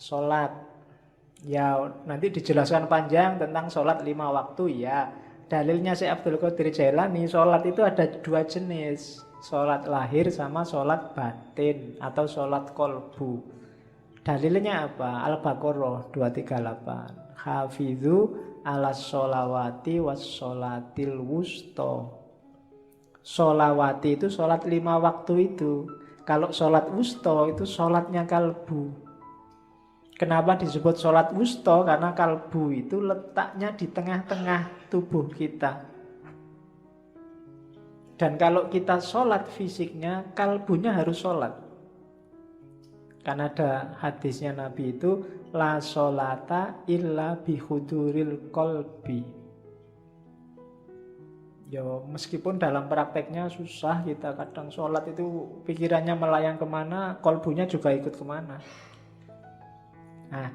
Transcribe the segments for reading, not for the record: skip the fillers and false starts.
sholat. Ya nanti dijelaskan panjang tentang sholat 5 waktu ya. Dalilnya Syekh Abdul Qadir Jailani, sholat itu ada 2 jenis. Sholat lahir sama sholat batin atau sholat kolbu. Dalilnya apa? Al-Baqarah 238. Hafidhu ala sholawati was sholatil wusto. Sholawati itu sholat 5 waktu itu. Kalau sholat wusto itu sholatnya kalbu. Kenapa disebut sholat wusto? Karena kalbu itu letaknya di tengah-tengah tubuh kita. Dan kalau kita sholat fisiknya, kalbunya harus sholat. Karena ada hadisnya Nabi itu, la sholata illa bihuduril kolbi. Ya meskipun dalam prakteknya susah, kita kadang sholat itu pikirannya melayang kemana, kolbunya juga ikut kemana. Nah,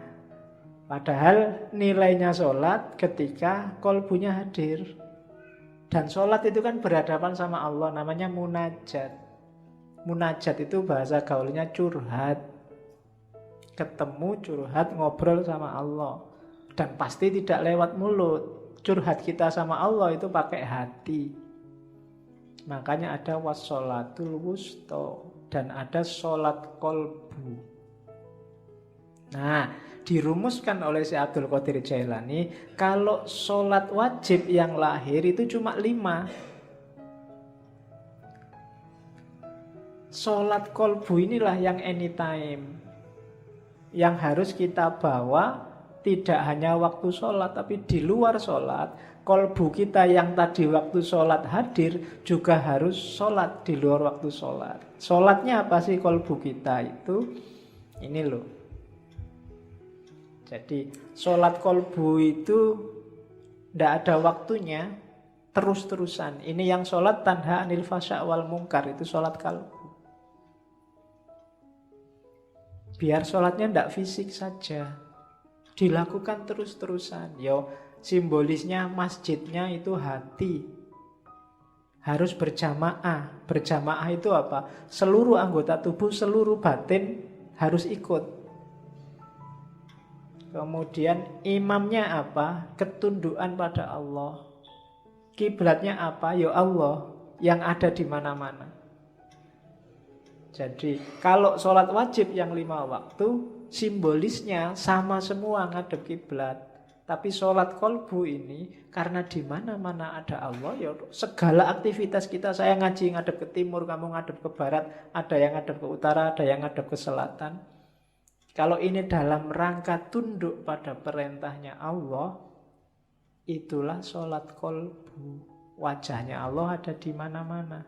padahal nilainya sholat ketika kolbunya hadir. Dan sholat itu kan berhadapan sama Allah, namanya munajat. Munajat itu bahasa gaulnya curhat. Ketemu, curhat, ngobrol sama Allah. Dan pasti tidak lewat mulut. Curhat kita sama Allah itu pakai hati. Makanya ada wassolatul wusto. Dan ada sholat kolbu. Nah, dirumuskan oleh Syekh Abdul Qadir Jailani, kalau sholat wajib yang lahir itu cuma 5. Sholat kolbu inilah yang anytime, yang harus kita bawa tidak hanya waktu sholat, tapi di luar sholat. Kolbu kita yang tadi waktu sholat hadir juga harus sholat di luar waktu sholat. Sholatnya apa sih kolbu kita itu? Ini loh. Jadi sholat kolbu itu tidak ada waktunya, terus-terusan. Ini yang sholat tanha anil fasya wal mungkar, itu sholat kalbu. Biar sholatnya tidak fisik saja, dilakukan terus-terusan. Yo, simbolisnya masjidnya itu hati. Harus berjamaah. Berjamaah itu apa? Seluruh anggota tubuh, seluruh batin harus ikut. Kemudian imamnya apa? Ketundukan pada Allah. Kiblatnya apa? Ya Allah yang ada di mana-mana. Jadi kalau sholat wajib yang 5 waktu, simbolisnya sama semua ngadep kiblat. Tapi sholat kolbu ini karena di mana-mana ada Allah, ya segala aktivitas kita, saya ngaji ngadep ke timur, kamu ngadep ke barat, ada yang ngadep ke utara, ada yang ngadep ke selatan. Kalau ini dalam rangka tunduk pada perintahnya Allah, itulah sholat kolbu. Wajahnya Allah ada di mana-mana.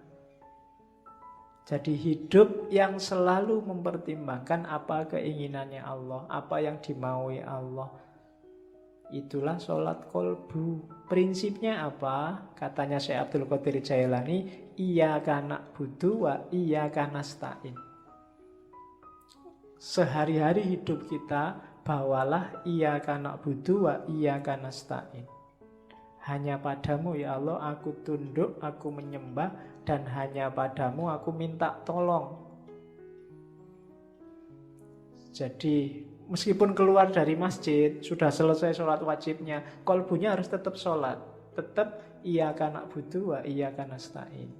Jadi hidup yang selalu mempertimbangkan apa keinginannya Allah, apa yang dimaui Allah. Itulah sholat kolbu. Prinsipnya apa? Katanya Syekh Abdul Qadir Jailani, iyyaka na'budu wa iyyaka nasta'in. Sehari-hari hidup kita bawalah iyyaka na'budu wa iyyaka nasta'in. Hanya padamu ya Allah aku tunduk, aku menyembah, dan hanya padamu aku minta tolong. Jadi meskipun keluar dari masjid, sudah selesai sholat wajibnya, kolbunya harus tetap sholat. Tetap iyyaka na'budu wa iyyaka nasta'in.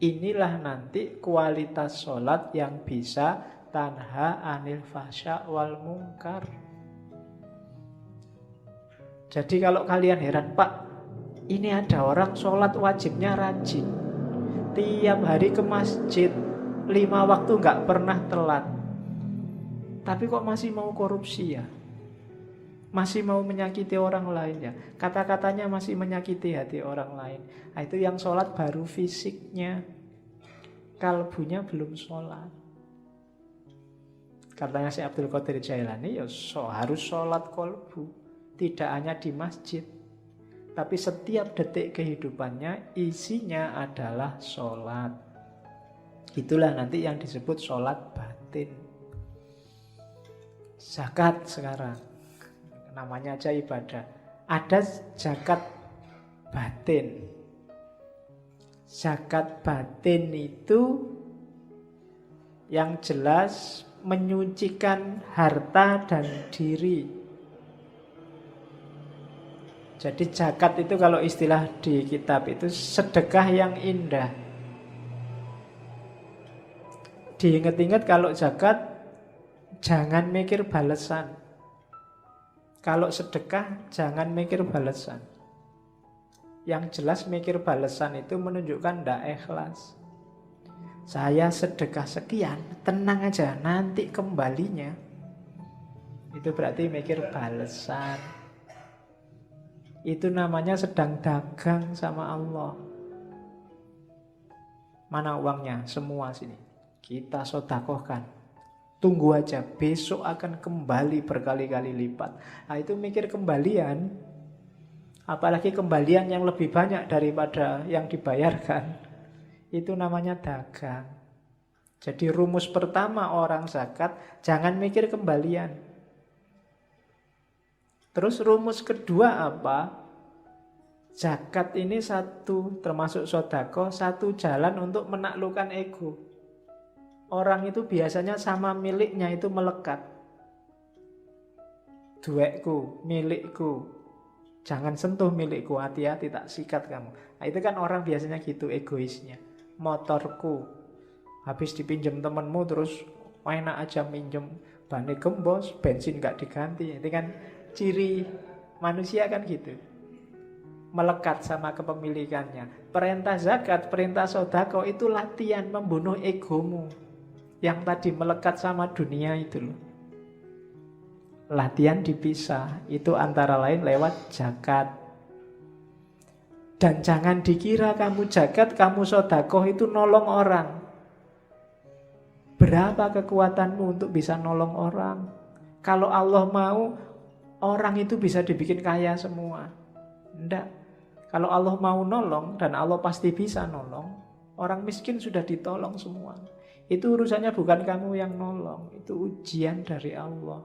Inilah nanti kualitas sholat yang bisa tanha anil fasya wal mungkar. Jadi kalau kalian heran, Pak, ini ada orang sholat wajibnya rajin, tiap hari ke masjid, 5 waktu gak pernah telat, tapi kok masih mau korupsi ya? Masih mau menyakiti orang lain ya? Kata-katanya masih menyakiti hati orang lain. Nah, itu yang sholat baru fisiknya, kalbunya belum sholat. Katanya Syekh Abdul Qadir Jailani, ya harus sholat kolbu. Tidak hanya di masjid, tapi setiap detik kehidupannya isinya adalah sholat. Itulah nanti yang disebut sholat batin. Zakat sekarang, namanya aja ibadah. Ada zakat batin. Zakat batin itu yang jelas menyucikan harta dan diri. Jadi zakat itu kalau istilah di kitab itu sedekah yang indah. Diingat-ingat kalau zakat jangan mikir balasan. Kalau sedekah jangan mikir balasan. Yang jelas mikir balasan itu menunjukkan tidak ikhlas. Saya sedekah sekian, tenang aja, nanti kembalinya. Itu berarti mikir balasan. Itu namanya sedang dagang sama Allah. Mana uangnya? Semua sini. Kita sedekahkan. Tunggu aja, besok akan kembali berkali-kali lipat. Nah itu mikir kembalian. Apalagi kembalian yang lebih banyak daripada yang dibayarkan. Itu namanya dagang. Jadi rumus pertama orang zakat, jangan mikir kembalian. Terus rumus kedua apa? Zakat ini satu, termasuk sedekah, satu jalan untuk menaklukkan ego. Orang itu biasanya sama miliknya itu melekat. Duitku, milikku. Jangan sentuh milikku, hati-hati tak sikat kamu. Nah itu kan orang biasanya gitu egoisnya. Motorku, habis dipinjam temenmu terus enak aja minjem. Bannya gembos, bensin gak diganti. Itu kan ciri manusia kan gitu. Melekat sama kepemilikannya. Perintah zakat, perintah sedekah itu latihan membunuh egomu. Yang tadi melekat sama dunia itu loh. Latihan dipisah. Itu antara lain lewat zakat. Dan jangan dikira kamu zakat, kamu sedekah itu nolong orang. Berapa kekuatanmu untuk bisa nolong orang? Kalau Allah mau, orang itu bisa dibikin kaya semua. Enggak. Kalau Allah mau nolong, dan Allah pasti bisa nolong, orang miskin sudah ditolong semua. Itu urusannya bukan kamu yang nolong. Itu ujian dari Allah.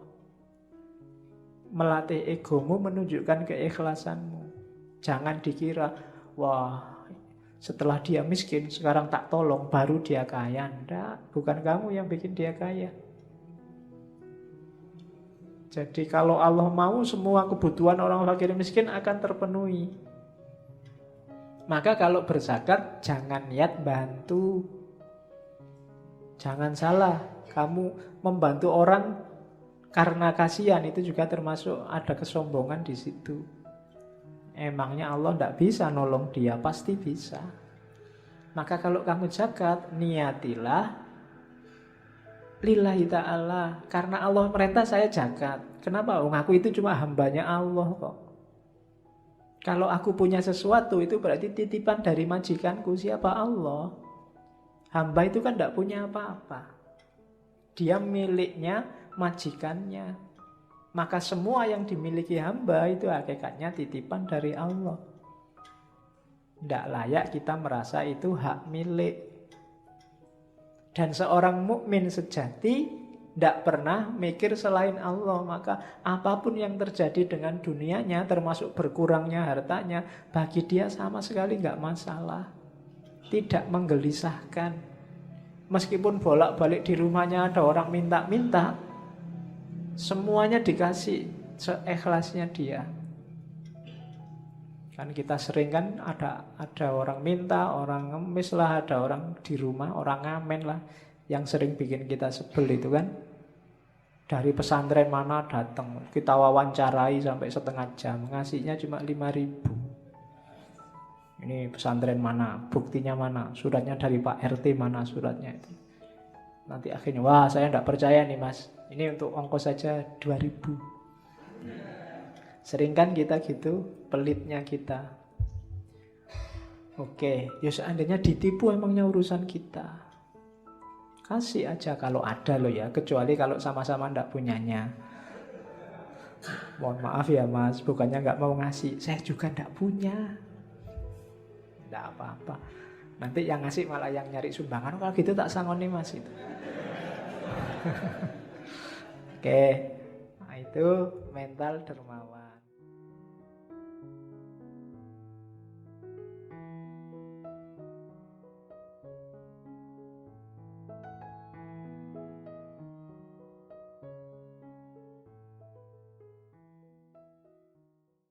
Melatih egomu menunjukkan keikhlasanmu. Jangan dikira, wah setelah dia miskin sekarang tak tolong baru dia kaya. Nggak, bukan kamu yang bikin dia kaya. Jadi kalau Allah mau semua kebutuhan orang fakir miskin akan terpenuhi. Maka kalau berzakat jangan niat bantu. Jangan salah, kamu membantu orang karena kasihan itu juga termasuk ada kesombongan di situ. Emangnya Allah tidak bisa nolong dia? Pasti bisa. Maka kalau kamu zakat, niatilah lillahi ta'ala. Karena Allah merintah saya zakat. Kenapa? Aku itu cuma hambanya Allah kok. Kalau aku punya sesuatu itu berarti titipan dari majikanku. Siapa? Allah. Hamba itu kan tidak punya apa-apa. Dia miliknya majikannya. Maka semua yang dimiliki hamba itu hakikatnya titipan dari Allah. Tidak layak kita merasa itu hak milik. Dan seorang mukmin sejati tidak pernah mikir selain Allah. Maka apapun yang terjadi dengan dunianya, termasuk berkurangnya hartanya, bagi dia sama sekali nggak masalah. Tidak menggelisahkan. Meskipun bolak-balik di rumahnya ada orang minta-minta, semuanya dikasih seikhlasnya dia. Kan kita sering kan ada orang minta, orang ngemis lah, ada orang di rumah, orang ngamen lah. Yang sering bikin kita sebel itu kan, dari pesantren mana datang, kita wawancarai sampai setengah jam, ngasihnya cuma 5.000. Ini pesantren mana, buktinya mana, suratnya dari Pak RT mana suratnya itu. Nanti akhirnya, wah saya tidak percaya nih mas, ini untuk ongkos saja 2.000. Sering kan kita gitu, pelitnya kita. Oke, ya seandainya ditipu emangnya urusan kita. Kasih aja kalau ada loh ya, kecuali kalau sama-sama tidak punyanya. Mohon maaf ya mas, bukannya nggak mau ngasih, saya juga tidak punya. Tidak apa-apa. Nanti yang ngasih malah yang nyari sumbangan. Kalau gitu tak sangoni mas itu. Oke. Nah itu mental dermawan.